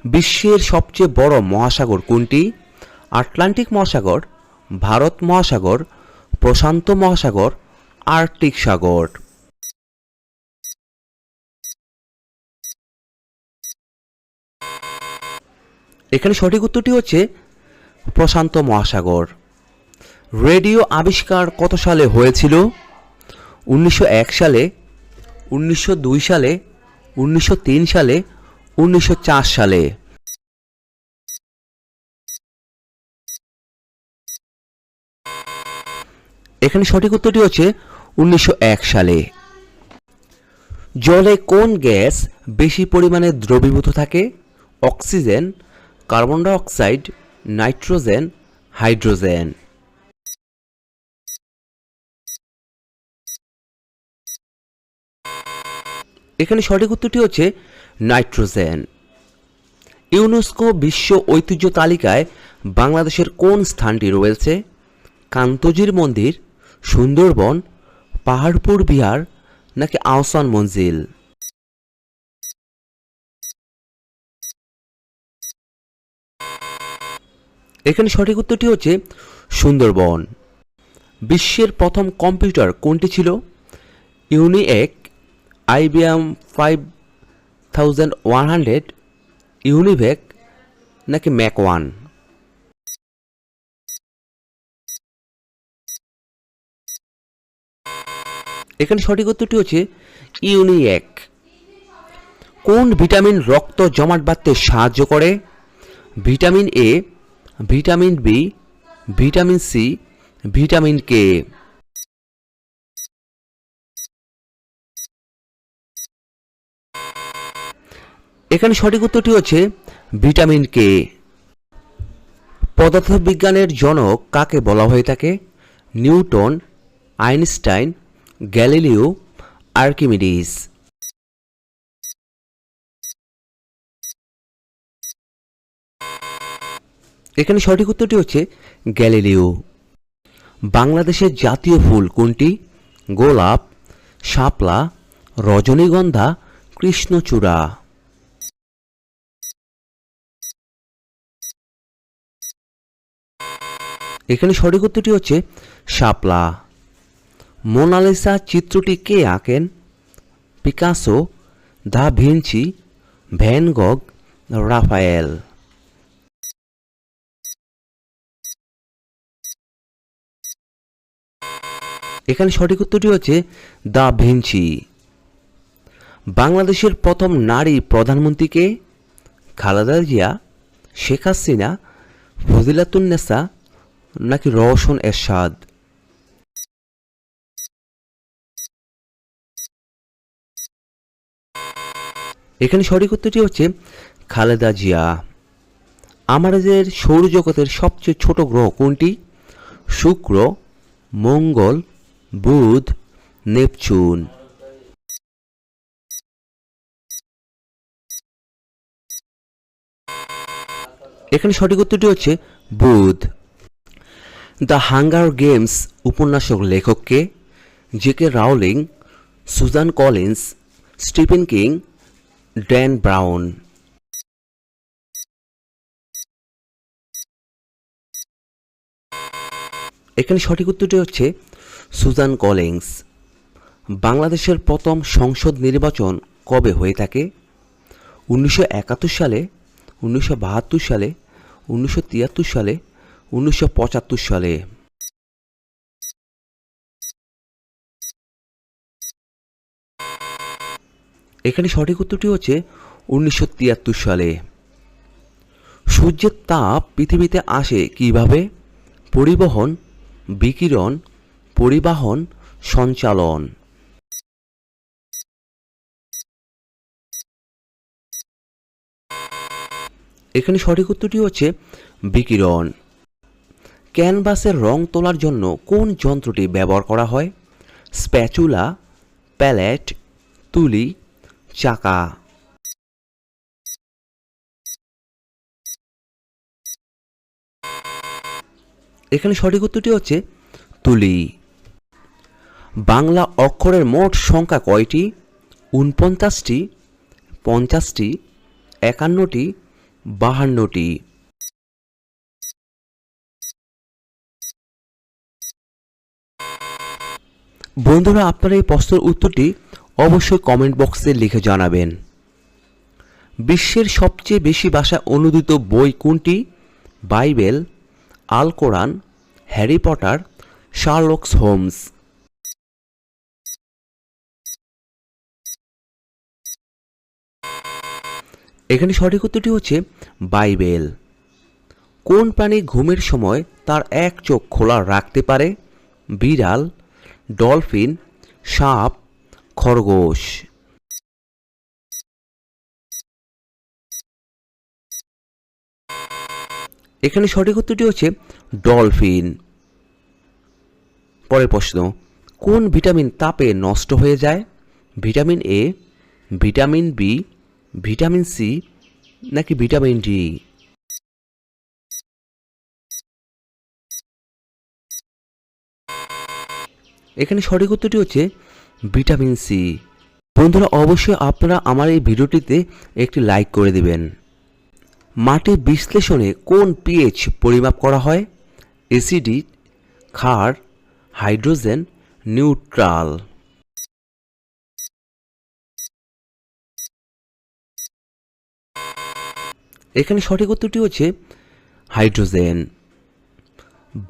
বিশ্বের সবচেয়ে বড় মহাসাগর কোনটি? আটলান্টিক মহাসাগর, ভারত মহাসাগর, প্রশান্ত মহাসাগর, আর্কটিক সাগর। এখানে সঠিক উত্তরটি হচ্ছে প্রশান্ত মহাসাগর। রেডিও আবিষ্কার কত সালে হয়েছিল? 1901 সালে, 1902 সালে, 1903 সালে, 1904 সালে। এখানে সঠিক উত্তরটি হচ্ছে 1901 সালে। জলে কোন গ্যাস বেশি পরিমাণে দ্রবীভূত থাকে? Oxygen, carbon die oxide, nitrogen, hydrogen. এখানে সঠিক উত্তরটি হচ্ছে নাইট্রোজেন। ইউনেস্কো বিশ্ব ঐতিহ্য তালিকায় বাংলাদেশের কোন স্থানটি রয়েছে? কান্তজির মন্দির, সুন্দরবন, পাহাড়পুর বিহার নাকি আহসান মঞ্জিল? এখানে সঠিক উত্তরটি হচ্ছে সুন্দরবন। বিশ্বের প্রথম কম্পিউটার কোনটি ছিল? ইউনিএক, IBM 5100, ইউনিভেক নাকি ম্যাক 1? এখানে সঠিক উত্তরটি হচ্ছে ইউনিএক। কোন ভিটামিন রক্ত জমাট বাঁধতে সাহায্য করে? Vitamin A, vitamin B, vitamin C, vitamin K? এখানে সঠিক উত্তরটি হচ্ছে ভিটামিন কে। পদার্থবিজ্ঞানের জনক কাকে বলা হয়ে থাকে? Newton, Einstein, Galileo, Archimedes. এখানে সঠিক উত্তরটি হচ্ছে গ্যালিলিও। বাংলাদেশের জাতীয় ফুল কোনটি? গোলাপ, শাপলা, রজনীগন্ধা, কৃষ্ণচূড়া। এখানে সঠিক উত্তরটি হচ্ছে শাপলা। মোনালিসা চিত্রটি কে আঁকেন? Picasso, da Vinci, van গগ, Rafael. এখানে সঠিক উত্তরটি হচ্ছে দা ভিঞ্চি। বাংলাদেশের প্রথম নারী প্রধানমন্ত্রী কে? খালেদা জিয়া, শেখ হাসিনা, ফজিলাতুন্নেসা নাকি রওশন এরশাদ? এখানে সঠিক উত্তরটি হচ্ছে খালেদা জিয়া। আমাদের সৌরজগতের সবচেয়ে ছোট গ্রহ কোনটি? শুক্র, মঙ্গল, বুধ, নেপচুন। এখানে সঠিক উত্তরটি হচ্ছে বুধ। দ্য হাঙ্গার গেমস উপন্যাসক লেখককে? JK Rowling, Suzanne Collins, Stephen King, Dan Brown. এখানে সঠিক উত্তরটি হচ্ছে সুজান কলিন্স। বাংলাদেশের প্রথম সংসদ নির্বাচন কবে হয়ে থাকে? 1971 সালে, 1972 সালে, 1973 সালে, 1975 সালে। এখানে সঠিক উত্তরটি হচ্ছে 1973 সালে। সূর্যের তাপ পৃথিবীতে আসে কিভাবে? পরিবহন, বিকিরণ, পরিবাহন, সঞ্চালন। এখানে সঠিক উত্তরটি হচ্ছে বিকিরণ। ক্যানভাসের রং তোলার জন্য কোন যন্ত্রটি ব্যবহার করা হয়? স্প্যাচুলা, প্যালেট, তুলি, চাকা। এখানে সঠিক উত্তরটি হচ্ছে তুলি। বাংলা অক্ষরের মোট সংখ্যা কয়টি? 49টি, 50টি, 51টি, 52টি। বন্ধুরা, আপনারা এই প্রশ্নের উত্তরটি অবশ্যই কমেন্ট বক্সে লিখে জানাবেন। বিশ্বের সবচেয়ে বেশি ভাষায় অনুদিত বই কোনটি? বাইবেল, আল কোরআন, হ্যারি পটার, শার্লক হোমস। এখানে সঠিক উত্তরটি হচ্ছে বাইবেল। কোন প্রাণী ঘুমের সময় তার এক চোখ খোলা রাখতে পারে? বিড়াল, ডলফিন, সাপ, খরগোশ। এখানে সঠিক উত্তরটি হচ্ছে ডলফিন। পরের প্রশ্ন, কোন ভিটামিন তাপে নষ্ট হয়ে যায়? Vitamin A, vitamin B, vitamin C নাকি ভিটামিন ডি? এখানে সঠিক উত্তরটি হচ্ছে ভিটামিন সি। বন্ধুরা, অবশ্যই আপনারা আমার এই ভিডিওটিতে একটি লাইক করে দিবেন। মাটির বিশ্লেষণে কোন পিএইচ পরিমাপ করা হয়? অ্যাসিডিক, ক্ষার, হাইড্রোজেন, নিউট্রাল। এখানে সঠিক উত্তরটি হচ্ছে হাইড্রোজেন।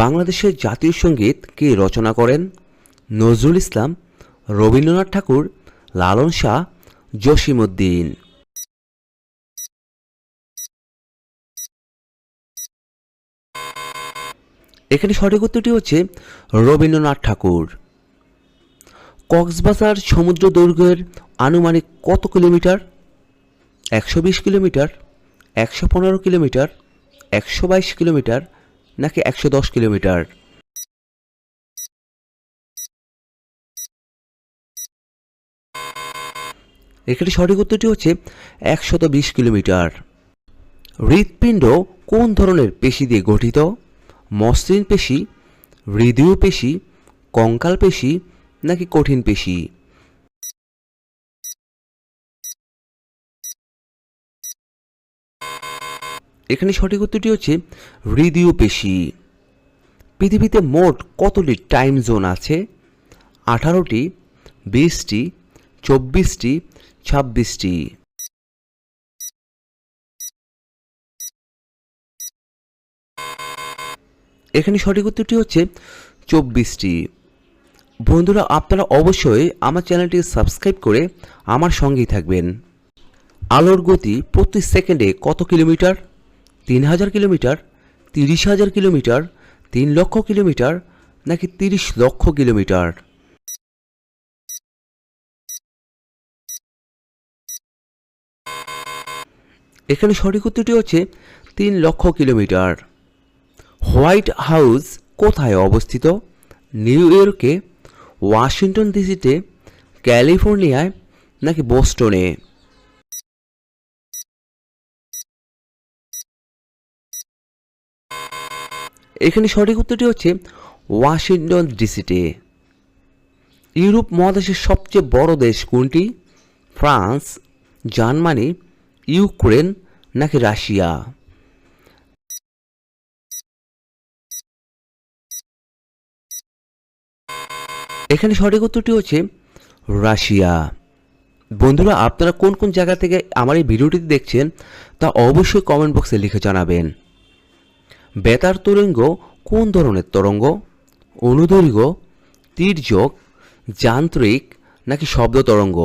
বাংলাদেশের জাতীয় সঙ্গীত কে রচনা করেন? নজরুল ইসলাম, রবীন্দ্রনাথ ঠাকুর, লালন শাহ, জসিমউদ্দিন। এখানে সঠিক উত্তরটি হচ্ছে রবীন্দ্রনাথ ঠাকুর। কক্সবাজার সমুদ্র দৈর্ঘ্যের আনুমানিক কত কিলোমিটার? 120 কিলোমিটার, 115 কিলোমিটার, 122 কিলোমিটার নাকি 110 কিলোমিটার? এখানে সঠিক উত্তরটি হচ্ছে 120 কিলোমিটার। হৃৎপিণ্ড কোন ধরনের পেশি দিয়ে গঠিত? মসৃণ পেশি, হৃদয় পেশি, কঙ্কাল পেশি নাকি কঠিন পেশি? এখানে সঠিক উত্তরটি হচ্ছে হৃদয় পেশি। পৃথিবীতে মোট কতটি টাইম জোন আছে? 18টি, 20টি, 24টি, 26টি। এখানে সঠিক উত্তরটি হচ্ছে 24টি। বন্ধুরা, আপনারা অবশ্যই আমার চ্যানেলটি সাবস্ক্রাইব করে আমার সঙ্গেই থাকবেন। আলোর গতি প্রতি সেকেন্ডে কত কিলোমিটার? 3000 কিলোমিটার, 30,000 কিলোমিটার, 3 লক্ষ কিলোমিটার নাকি 30 লক্ষ কিলোমিটার? এখানে সঠিক উত্তরটি হচ্ছে 3 লক্ষ কিলোমিটার। হোয়াইট হাউস কোথায় অবস্থিত? নিউ ইয়র্কে, ওয়াশিংটন ডিসিতে, ক্যালিফোর্নিয়ায় নাকি বোস্টনে? এখানে সঠিক উত্তরটি হচ্ছে ওয়াশিংটন ডিসিতে। ইউরোপ মহাদেশের সবচেয়ে বড় দেশ কোনটি? ফ্রান্স, জার্মানি, ইউক্রেন নাকি রাশিয়া? এখানে সঠিক উত্তরটি হচ্ছে রাশিয়া। বন্ধুরা, আপনারা কোন কোন জায়গা থেকে আমার এই ভিডিওটি দেখছেন তা অবশ্যই কমেন্ট বক্সে লিখে জানাবেন। বেতার তরঙ্গ কোন ধরনের তরঙ্গ? অনুদৈর্ঘ্য, তির্যক, যান্ত্রিক নাকি শব্দ তরঙ্গ?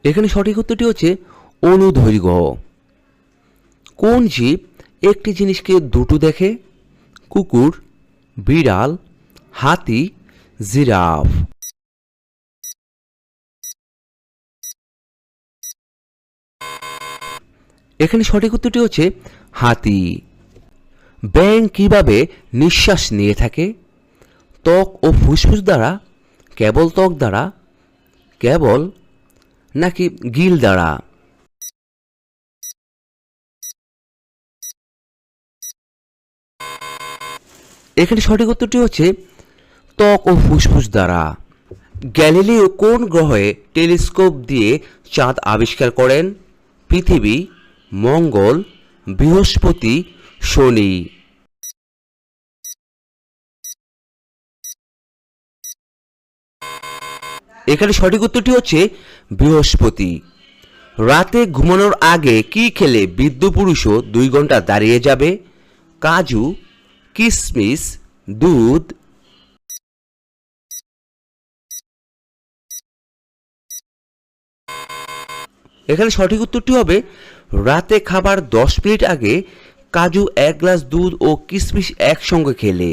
এখানে সঠিক উত্তরটি হচ্ছে অনুদৈর্ঘ্য। কোন জীব একটি জিনিসকে দুটো দেখে? কুকুর, বিড়াল, হাতি, জিরাফ। এখানে সঠিক উত্তরটি হচ্ছে হাতি। ব্যাঙ কিভাবে নিঃশ্বাস নিয়ে থাকে? ত্বক ও ফুসফুস দ্বারা, কেবল ত্বক দ্বারা, কেবল নাকি গিল দ্বারা? এখানে সঠিক উত্তরটি হচ্ছে ত্বক ও ফুসফুস দ্বারা। গ্যালিলিও কোন গ্রহে টেলিস্কোপ দিয়ে চাঁদ আবিষ্কার করেন? পৃথিবী, মঙ্গল, বৃহস্পতি, শনি। এখানে সঠিক উত্তরটি হচ্ছে বৃহস্পতি। রাতে ঘুমানোর আগে কি খেলে বৃদ্ধ পুরুষও 2 ঘন্টা দাঁড়িয়ে যাবে? কাজু, কিশমিশ, দুধ। এখানে সঠিক উত্তরটি হবে রাতে খাবার 10 মিনিট আগে কাজু 1 গ্লাস দুধ ও কিশমিশ একসঙ্গে খেলে।